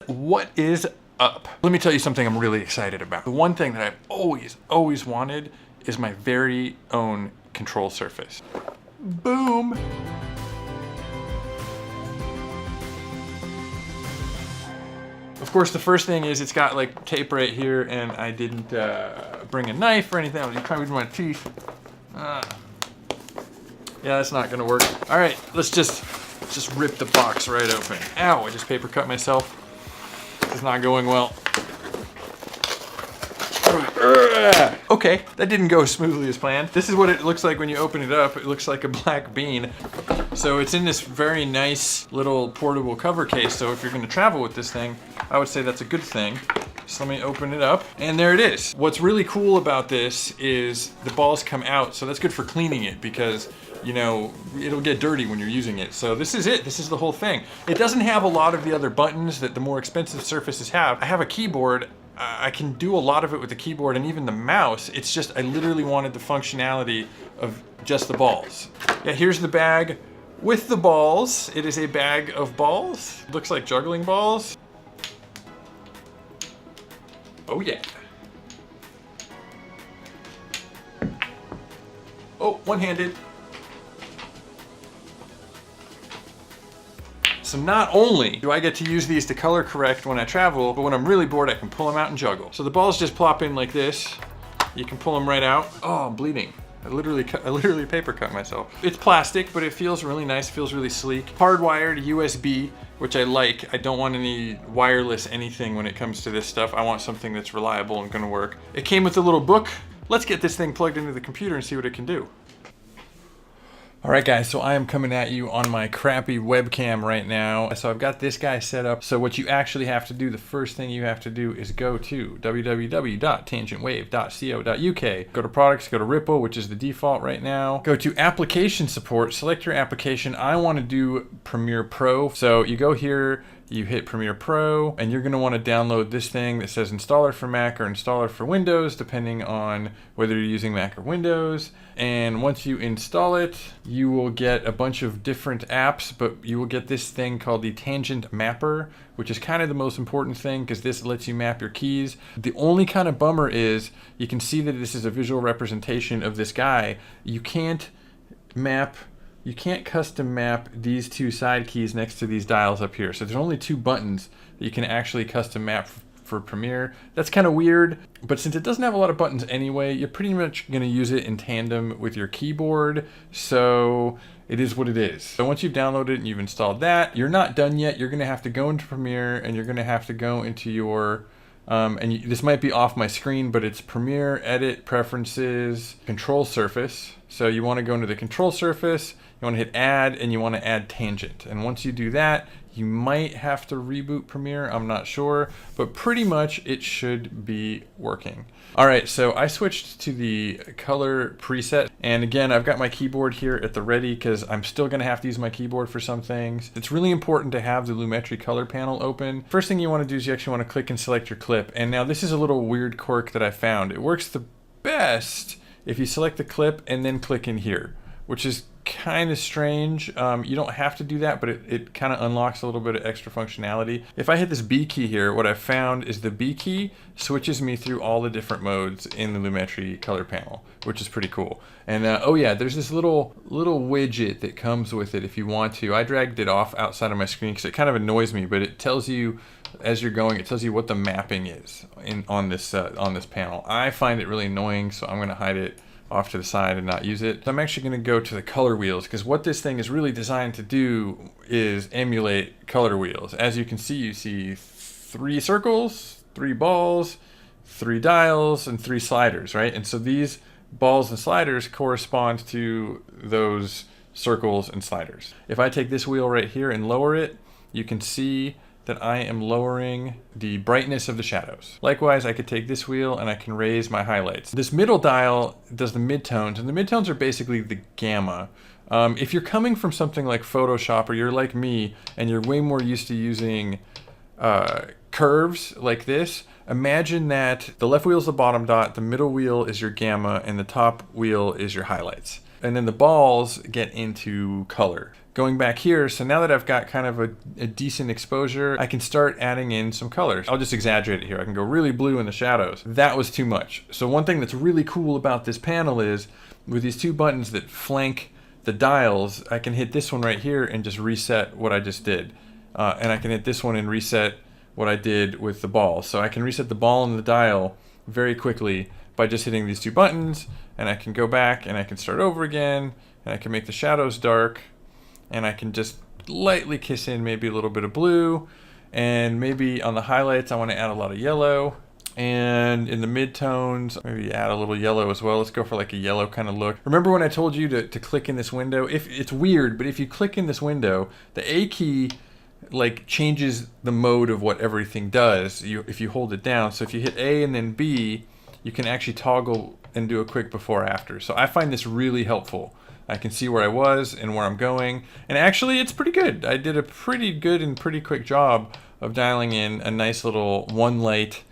What is up? Let me tell you something I'm really excited about. The one thing that I've always wanted is my very own control surface. Boom. Of course, the first thing is it's got like tape right here, and I didn't bring a knife or anything. I was trying with my teeth. Yeah, that's not gonna work. All right, let's just rip the box right open. Ow, I just paper cut myself. This is not going well. Okay, that didn't go as smoothly as planned. This is what it looks like when you open it up. It looks like a black bean. So it's in this very nice little portable cover case. So if you're gonna travel with this thing, I would say that's a good thing. So let me open it up, and there it is. What's really cool about this is the balls come out, so that's good for cleaning it because, you know, it'll get dirty when you're using it. So this is it, this is the whole thing. It doesn't have a lot of the other buttons that the more expensive surfaces have. I have a keyboard. I can do a lot of it with the keyboard and even the mouse. It's just, I literally wanted the functionality of just the balls. Yeah, here's the bag with the balls. It is a bag of balls. Looks like juggling balls. Oh yeah. Oh, one-handed. So not only do I get to use these to color correct when I travel, but when I'm really bored, I can pull them out and juggle. So the balls just plop in like this. You can pull them right out. Oh, I'm bleeding. I literally paper cut myself. It's plastic, but it feels really nice, feels really sleek. Hardwired USB, which I like. I don't want any wireless anything when it comes to this stuff. I want something that's reliable and gonna work. It came with a little book. Let's get this thing plugged into the computer and see what it can do. All right guys, so I am coming at you on my crappy webcam right now. So I've got this guy set up. So what you actually have to do, the first thing you have to do is go to www.tangentwave.co.uk. Go to products, go to Ripple, which is the default right now. Go to application support, select your application. I want to do Premiere Pro. So you go here, you hit Premiere Pro, and you're gonna wanna download this thing that says installer for Mac or installer for Windows, depending on whether you're using Mac or Windows. And once you install it, you will get a bunch of different apps, but you will get this thing called the Tangent Mapper, which is kind of the most important thing because this lets you map your keys. The only kind of bummer is you can see that this is a visual representation of this guy. You can't custom map these two side keys next to these dials up here. So there's only two buttons that you can actually custom map for Premiere. That's kind of weird, but since it doesn't have a lot of buttons anyway, you're pretty much gonna use it in tandem with your keyboard. So it is what it is. So once you've downloaded and you've installed that, you're not done yet. You're gonna have to go into Premiere and you're gonna have to go into your, this might be off my screen, but it's Premiere, Edit, Preferences, Control Surface. So you wanna go into the Control Surface, you wanna hit Add, and you wanna add Tangent. And once you do that, you might have to reboot Premiere, I'm not sure, but pretty much it should be working. All right, so I switched to the color preset. And again, I've got my keyboard here at the ready because I'm still gonna have to use my keyboard for some things. It's really important to have the Lumetri color panel open. First thing you wanna do is you actually wanna click and select your clip. And now this is a little weird quirk that I found. It works the best if you select the clip and then click in here, which is kind of strange. You don't have to do that, but it kind of unlocks a little bit of extra functionality. If I hit this B key here, what I've found is the B key switches me through all the different modes in the Lumetri color panel, which is pretty cool. And oh yeah, there's this little widget that comes with it if you want to. I dragged it off outside of my screen because it kind of annoys me, but it tells you as you're going, it tells you what the mapping is on this panel. I find it really annoying, so I'm going to hide it off to the side and not use it. So I'm actually going to go to the color wheels because what this thing is really designed to do is emulate color wheels. As you can see, you see 3 circles, 3 balls, 3 dials, and 3 sliders, right? And so these balls and sliders correspond to those circles and sliders. If I take this wheel right here and lower it, you can see that I am lowering the brightness of the shadows. Likewise, I could take this wheel and I can raise my highlights. This middle dial does the midtones, and the midtones are basically the gamma. If you're coming from something like Photoshop, or you're like me and you're way more used to using curves like this, imagine that the left wheel is the bottom dot, the middle wheel is your gamma, and the top wheel is your highlights. And then the balls get into color. going back here, so now that I've got kind of a decent exposure, I can start adding in some colors. I'll just exaggerate it here. I can go really blue in the shadows. That was too much. So one thing that's really cool about this panel is with these two buttons that flank the dials, I can hit this one right here and just reset what I just did. And I can hit this one and reset what I did with the ball. So I can reset the ball and the dial very quickly by just hitting these two buttons, and I can go back and I can start over again, and I can make the shadows dark, and I can just lightly kiss in maybe a little bit of blue, and maybe on the highlights I want to add a lot of yellow, and in the midtones maybe add a little yellow as well. Let's go for like a yellow kind of look. Remember when I told you to click in this window? If it's weird, but if you click in this window, the A key like changes the mode of what everything does if you hold it down. So if you hit A and then B, you can actually toggle and do a quick before after. So I find this really helpful. I can see where I was and where I'm going, and actually it's pretty good. I did a pretty good and pretty quick job of dialing in a nice little one light,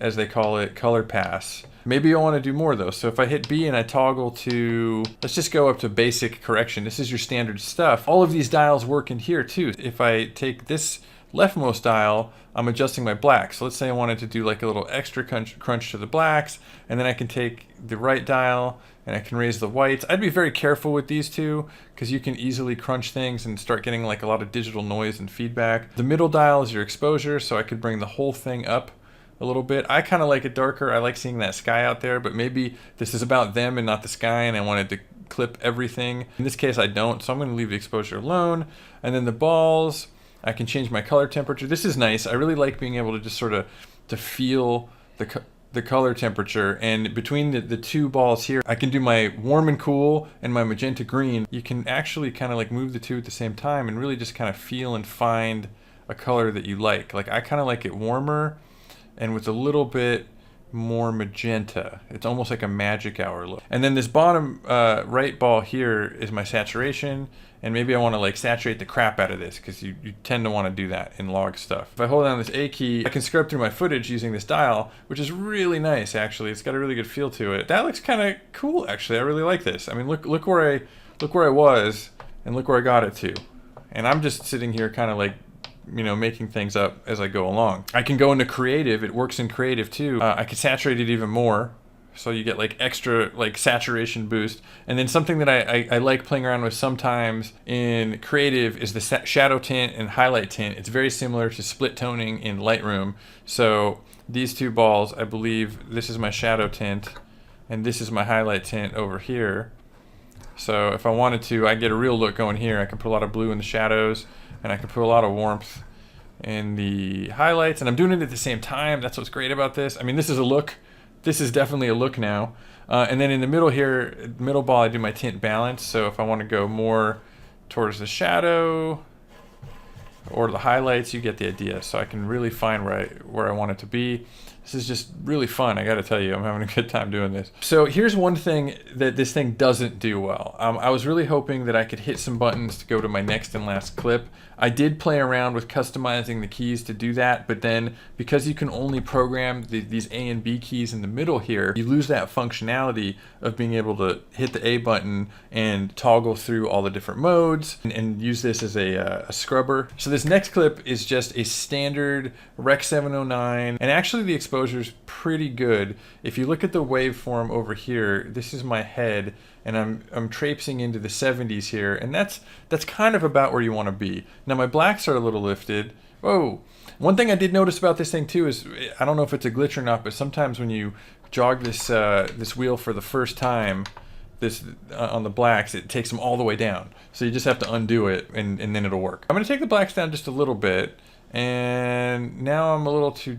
as they call it, color pass. Maybe I want to do more though. So if I hit B and I toggle to, let's just go up to basic correction. This is your standard stuff. All of these dials work in here too. If I take this leftmost dial, I'm adjusting my blacks. So let's say I wanted to do like a little extra crunch to the blacks, and then I can take the right dial and I can raise the whites. I'd be very careful with these two because you can easily crunch things and start getting like a lot of digital noise and feedback. The middle dial is your exposure, so I could bring the whole thing up a little bit. I kind of like it darker. I like seeing that sky out there, but maybe this is about them and not the sky, and I wanted to clip everything. In this case I don't, so I'm going to leave the exposure alone. And then the balls, I can change my color temperature. This is nice. I really like being able to just sort of to feel the color temperature, and between the two balls here I can do my warm and cool and my magenta green. You can actually kind of like move the two at the same time and really just kind of feel and find a color that you like. Like I kind of like it warmer and with a little bit more magenta. It's almost like a magic hour look. And then this bottom right ball here is my saturation, and maybe I want to like saturate the crap out of this because you tend to want to do that in log stuff. If I hold down this A key, I can scrub through my footage using this dial, which is really nice actually. It's got a really good feel to it. That looks kind of cool actually. I really like this. I mean, look where I was and look where I got it to. And I'm just sitting here kind of like, you know, making things up as I go along. I can go into creative. It works in creative too. I can saturate it even more, so you get like extra like saturation boost. And then something that I like playing around with sometimes in creative is the shadow tint and highlight tint. It's very similar to split toning in Lightroom. So these two balls, I believe this is my shadow tint and this is my highlight tint over here. So if I wanted to, I get a real look going here. I can put a lot of blue in the shadows, and I can put a lot of warmth in the highlights, and I'm doing it at the same time. That's what's great about this. I mean, this is a look. This is definitely a look now. And then in the middle here, middle ball, I do my tint balance. So if I want to go more towards the shadow or the highlights, you get the idea. So I can really find where I want it to be. This is just really fun. I got to tell you, I'm having a good time doing this. So here's one thing that this thing doesn't do well. I was really hoping that I could hit some buttons to go to my next and last clip. I did play around with customizing the keys to do that, but then because you can only program these A and B keys in the middle here, you lose that functionality of being able to hit the A button and toggle through all the different modes and use this as a scrubber. So this next clip is just a standard Rec 709, and actually the exposure is pretty good. If you look at the waveform over here, this is my head, and I'm traipsing into the 70s here, and that's kind of about where you want to be. Now my blacks are a little lifted. Whoa. One thing I did notice about this thing too is, I don't know if it's a glitch or not, but sometimes when you jog this this wheel for the first time, on the blacks, it takes them all the way down. So you just have to undo it, and then it'll work. I'm going to take the blacks down just a little bit, and now I'm a little too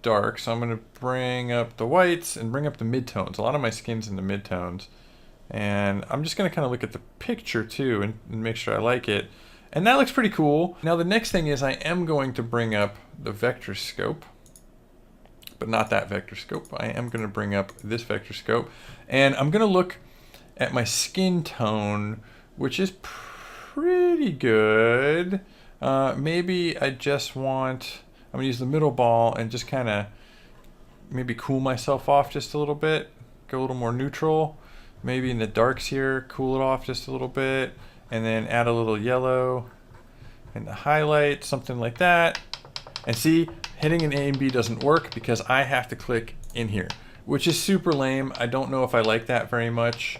dark, so I'm going to bring up the whites and bring up the midtones. A lot of my skin's in the midtones, and I'm just going to kind of look at the picture too and make sure I like it. And that looks pretty cool. Now the next thing is I am going to bring up the vector scope, but not that vector scope. I am going to bring up this vector scope, and I'm going to look at my skin tone, which is pretty good. Maybe I just want, I'm gonna use the middle ball and just kind of maybe cool myself off just a little bit, go a little more neutral. Maybe in the darks here, cool it off just a little bit. and then add a little yellow in the highlight, something like that. And see, hitting an A and B doesn't work because I have to click in here, which is super lame. I don't know if I like that very much.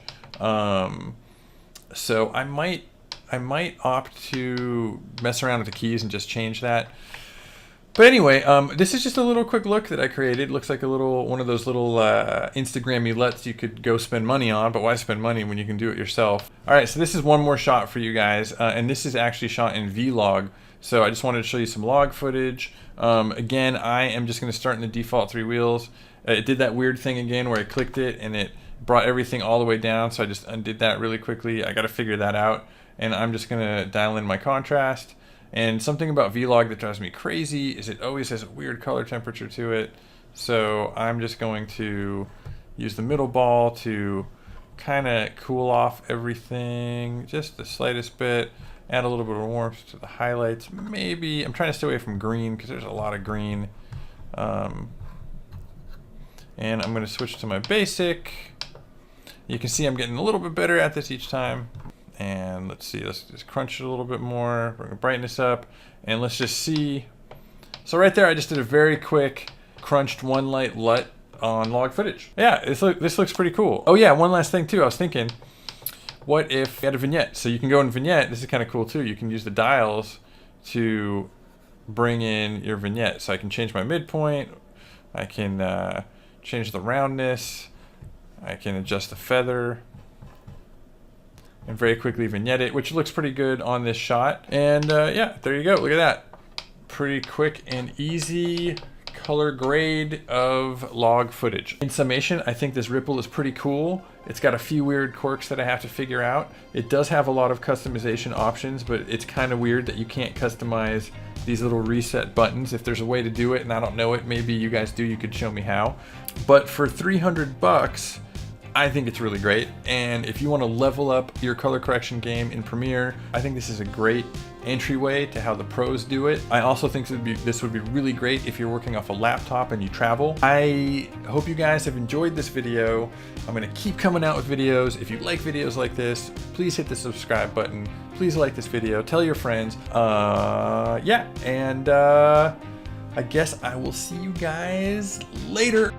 So I might opt to mess around with the keys and just change that. But anyway, this is just a little quick look that I created. Looks like a little one of those little Instagram LUTs you could go spend money on, but why spend money when you can do it yourself? All right, so this is one more shot for you guys, and this is actually shot in Vlog. So I just wanted to show you some log footage. Again, I am just going to start in the default 3 wheels. It did that weird thing again where I clicked it and it brought everything all the way down, so I just undid that really quickly. I got to figure that out, and I'm just going to dial in my contrast. And something about Vlog that drives me crazy is it always has a weird color temperature to it. So I'm just going to use the middle ball to kind of cool off everything just the slightest bit. Add a little bit of warmth to the highlights. Maybe, I'm trying to stay away from green because there's a lot of green. And I'm going to switch to my basic. You can see I'm getting a little bit better at this each time. And let's see, let's just crunch it a little bit more, bring the brightness up, and let's just see. So right there, I just did a very quick crunched one light LUT on log footage. Yeah, this looks pretty cool. Oh yeah, one last thing too, I was thinking, what if you had a vignette? So you can go in Vignette, this is kind of cool too, you can use the dials to bring in your vignette. So I can change my midpoint, I can change the roundness, I can adjust the feather, and very quickly vignette it, which looks pretty good on this shot. And yeah, there you go, look at that. Pretty quick and easy color grade of log footage. In summation, I think this ripple is pretty cool. It's got a few weird quirks that I have to figure out. It does have a lot of customization options, but it's kind of weird that you can't customize these little reset buttons. If there's a way to do it and I don't know it, maybe you guys do, you could show me how. But for 300 bucks, I think it's really great, and if you want to level up your color correction game in Premiere, I think this is a great entryway to how the pros do it. I also think this would be really great if you're working off a laptop and you travel. I hope you guys have enjoyed this video. I'm going to keep coming out with videos. If you like videos like this, please hit the subscribe button. Please like this video. Tell your friends. Yeah, and I guess I will see you guys later.